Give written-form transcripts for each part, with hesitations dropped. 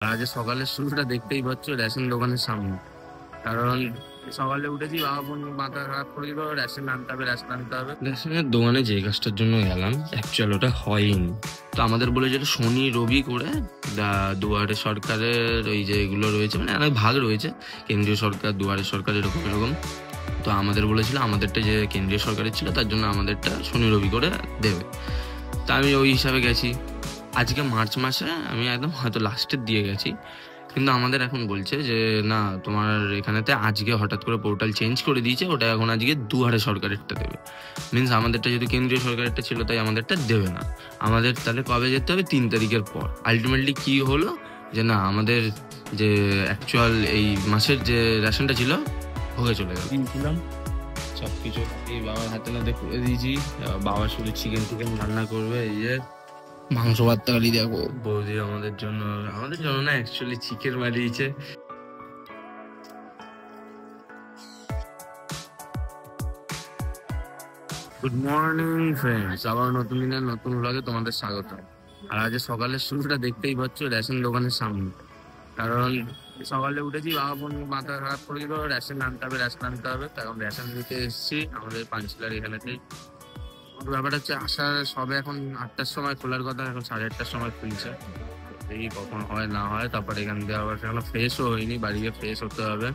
আজ সকালের শুরুটা দেখতেই পাচ্ছ রেশন দোকানের সামনে। কারণ সকালে উঠেছি, বাবা ফোন মাথা খারাপ করে দিল, রেশন আনতে হবে রেশন আনতে হবে। রেশনের দোকানে যে কাজটার জন্য গেলাম অ্যাকচুয়াল ওটা হয়নি। তো আমাদের বলে যেটা শনি রবি করে দুয়ারে সরকারের ওই যে এগুলো রয়েছে, মানে অনেক ভাগ রয়েছে, কেন্দ্রীয় সরকার দুয়ারে সরকার এরকম এরকম। তো আমাদের বলেছিল আমাদেরটা যে কেন্দ্রীয় সরকারের ছিল তার জন্য আমাদেরটা শনি রবি করে দেবে। তা আমি ওই হিসাবে গেছি। আজকে মার্চ মাসে আমি একদম হয়তো লাস্টের দিয়ে গেছি, কিন্তু আমাদের এখন বলছে যে না, তোমার এখানেতে আজকে হঠাৎ করে পোর্টাল চেঞ্জ করে দিয়েছে, ওটা এখন আজকে দুয়ারে সরকারেরটা দেবে। মিনস আমাদেরটা যদি কেন্দ্রীয় সরকারেরটা ছিল তাই আমাদেরটা দেবে না। আমাদের তাহলে কবে যেতে হবে? 3 তারিখের পর। আলটিমেটলি কি হলো যে না, আমাদের যে অ্যাকচুয়াল এই মাসের যে রেশনটা ছিল ভোগে চলে গেল। দিয়েছিলাম সবকিছু এই বাবার হাতে নাতে করে দিয়েছি। বাবা শুধু চিকেন টিকেন রান্না করবে। এই যে মাংস ভাত তরকারি দেখো বৌদি আমাদের জন্য না অ্যাকচুয়ালি চিকেন বানিয়েছে। গুড মর্নিং ফ্রেন্ডস, আবার নতুন দিনের নতুন ব্লগে তোমাদের স্বাগত। আর আজ সকালের শুরুটা দেখতেই পাচ্ছ রেশন দোকানের সামনে। কারণ সকালে উঠেছি, বাবা ফোন মাথা খারাপ করে দিল, রেশন আনতে হবে রেশন আনতে হবে। তখন রেশন নিতে এসেছি আমাদের পাঁচশিলার এখানেতেই। ব্যাপারটা হচ্ছে আসার সবে এখন 8টার সময় খোলার কথা, এখন 8:30টার সময় খুলছে। দেখি কখন হয় না হয়। তারপর এখান থেকে আবার সেখানে ফ্রেশও হয়নি, বাড়ি গিয়ে ফ্রেশ হতে হবে।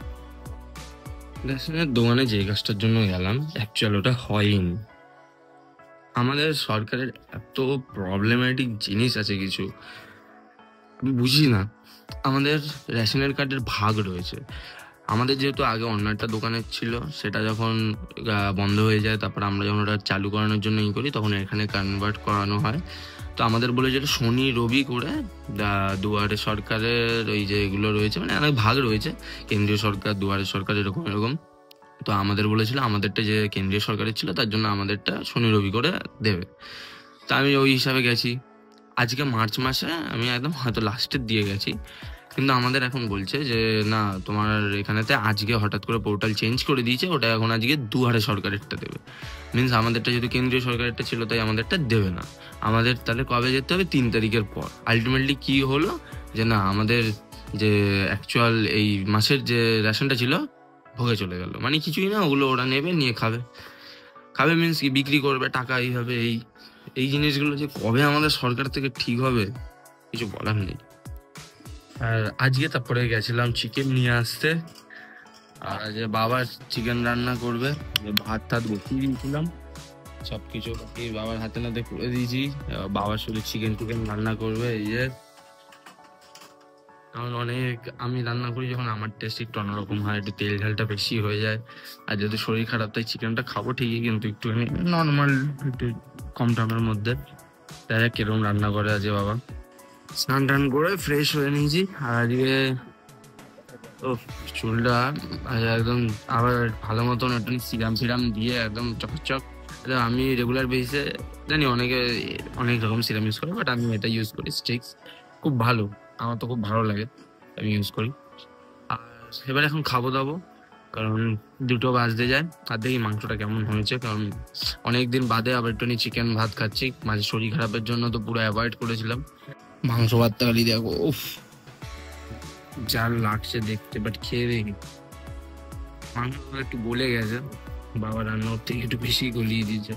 রেশনের দোকানে যে কাজটার জন্য গেলাম অ্যাকচুয়াল ওটা হয়নি। আমাদের সরকারের এত প্রবলেমেটিক জিনিস আছে কিছু, আমি বুঝি না। আমাদের রেশনের কার্ডের ভাগ রয়েছে। আমাদের যেহেতু আগে অন্য একটা দোকানের ছিল, সেটা যখন বন্ধ হয়ে যায়, তারপর আমরা যখন ওটা চালু করানোর জন্য করি, তখন এখানে কনভার্ট করানো হয়। তো আমাদের বলে যেটা শনি রবি করে দুয়ারে সরকারের ওই যে এগুলো রয়েছে, মানে অনেক ভাগ রয়েছে, কেন্দ্রীয় সরকার দুয়ারে সরকার এরকম এরকম। তো আমাদের বলেছিল আমাদেরটা যে কেন্দ্রীয় সরকারের ছিল তার জন্য আমাদেরটা শনি রবি করে দেবে। তা আমি ওই হিসাবে গেছি। আজকে মার্চ মাসে আমি একদম হয়তো লাস্টের দিয়ে গেছি, কিন্তু আমাদের এখন বলছে যে না, তোমার এখানেতে আজকে হঠাৎ করে পোর্টাল চেঞ্জ করে দিয়েছে, ওটা এখন আজকে দুয়ারে সরকারেরটা দেবে। মিনস আমাদেরটা যদি কেন্দ্রীয় সরকারেরটা ছিল তাই আমাদেরটা দেবে না। আমাদের তাহলে কবে যেতে হবে? 3 তারিখের পর। আলটিমেটলি কি হলো যে না, আমাদের যে অ্যাকচুয়াল এই মাসের যে রেশনটা ছিল ভোগে চলে গেল। মানে কিছুই না, ওগুলো ওরা নেবে, নিয়ে খাবে। খাবে মিনস কি, বিক্রি করবে, টাকা এই হবে। এই এই জিনিসগুলো যে কবে আমাদের সরকার থেকে ঠিক হবে কিছু বলার নেই। আর আজকে তারপরে গেছিলাম চিকেন নিয়ে আসতে। আর যে বাবা চিকেন রান্না করবে, ভাত টাত বসিয়ে দিয়েছিলাম, সবকিছু বাবার হাতে নাতে করে দিয়েছি। বাবা শুধু চিকেন টিকেন রান্না করবে। এই যে কারণ আমি রান্না করি যখন, আমার টেস্ট একটু অন্যরকম হয়, একটু তেল ঝালটা বেশি হয়ে যায়। আর যেহেতু শরীর খারাপ তাই চিকেনটা খাবো ঠিকই, কিন্তু একটুখানি নর্মাল, একটু কম দামের মধ্যে। তাই কিরকম রান্না করে আজকে বাবা। স্নান টান করে ফ্রেশ হয়ে নিয়েছি। আর আজকে ও চুলটা একদম আবার ভালো মতন একটু সিরাম ফিরাম দিয়ে একদম চকচক। আমি রেগুলার বেসিসে জানি অনেকে অনেক রকম সিরাম ইউজ করে, বাট আমি এটা ইউজ করি স্টিক্স। খুব ভালো, আমার তো খুব ভালো লাগে, আমি ইউজ করি। আর এবার এখন খাবো দাবো, কারণ 2টো বাজতে যায়। আর দেখি মাংসটা কেমন হয়েছে, কারণ অনেকদিন বাদে আবার একটু চিকেন ভাত খাচ্ছি। মাঝে শরীর খারাপের জন্য তো পুরো অ্যাভয়েড করেছিলাম। মাংস ভাত তরকারি দেখো, উফ যা লাগছে দেখতে। বাট খেয়ে দেখি, মাংস একটু গলে গেছে, বাবা রান্নার থেকে একটু বেশি গলিয়ে দিয়েছে।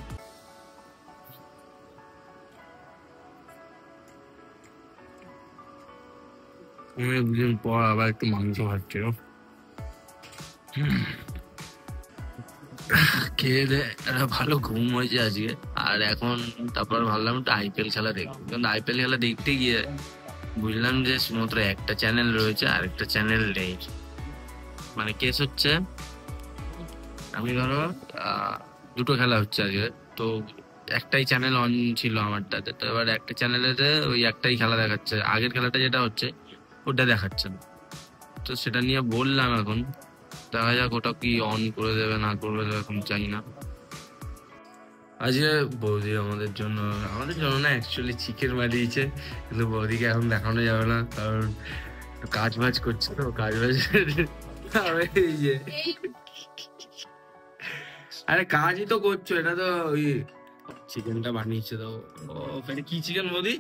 অনেকদিন পর আবার একটু মাংস খাচ্ছিল। খেয়ে দে একটা ভালো ঘুম হয়েছে আজকে। আর এখন তারপর ভাবলাম একটু আইপিএল খেলা দেখবো, কিন্তু আইপিএল খেলা দেখতে গিয়ে বুঝলাম যে শুধুমাত্র একটা চ্যানেল রয়েছে আর একটা চ্যানেল নেই। মানে কেস হচ্ছে, আমি ধরো 2টো খেলা হচ্ছে আজকে, তো একটাই চ্যানেল অন ছিল আমারটাতে। তো এবার একটা চ্যানেলেতে ওই একটাই খেলা দেখাচ্ছে, আগের খেলাটা যেটা হচ্ছে ওটা দেখাচ্ছে না। তো সেটা নিয়ে বললাম, এখন দেখা যাক ওটা কি অন করে দেবে না করবে দেবে, এখন চাই না। আজকে বৌদি আমাদের জন্য না অ্যাকচুয়ালি চিকেন বানিয়েছে, কিন্তু বৌদিকে এখন দেখানো যাবে না, কারণ কাজ বাজ করছে, তো কাজ বাজ এই যে আরে কাজই তো করছো, এটা তো ওই চিকেনটা বানিয়েছে তো। ও এটা কি চিকেন বৌদি?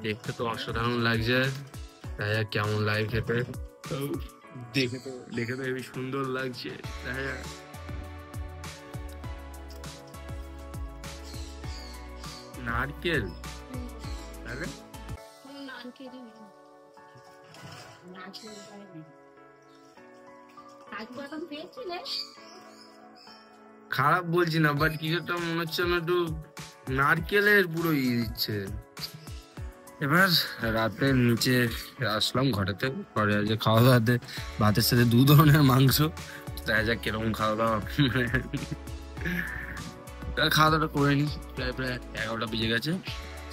দেখতে তো অসাধারণ লাগছে। তাই আর কেমন লাগে খেতে, তো দেখে তো হেবি সুন্দর লাগছে। তাই আর নারকেল, আরে খারাপ বলছি না, বাট কি একটা মনে হচ্ছে না, একটু নারকেলের পুরো দিচ্ছে। এবার রাতে নিচে আসলাম ঘরেতে, ঘরে আজ খাওয়া দাওয়াতে ভাতের সাথে 2 ধরনের মাংস। দেখা যাক কিরকম খাওয়া দাওয়া। খাওয়া দাওয়াটা করে নি, প্রায় 11টা বেজে গেছে।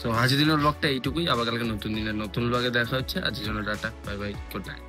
তো আজকের দিনের ব্লগটা এইটুকুই, আবার কালকে নতুন দিনের নতুন ব্লগে দেখা হচ্ছে। আজকের জন্য tata, bye bye, good night.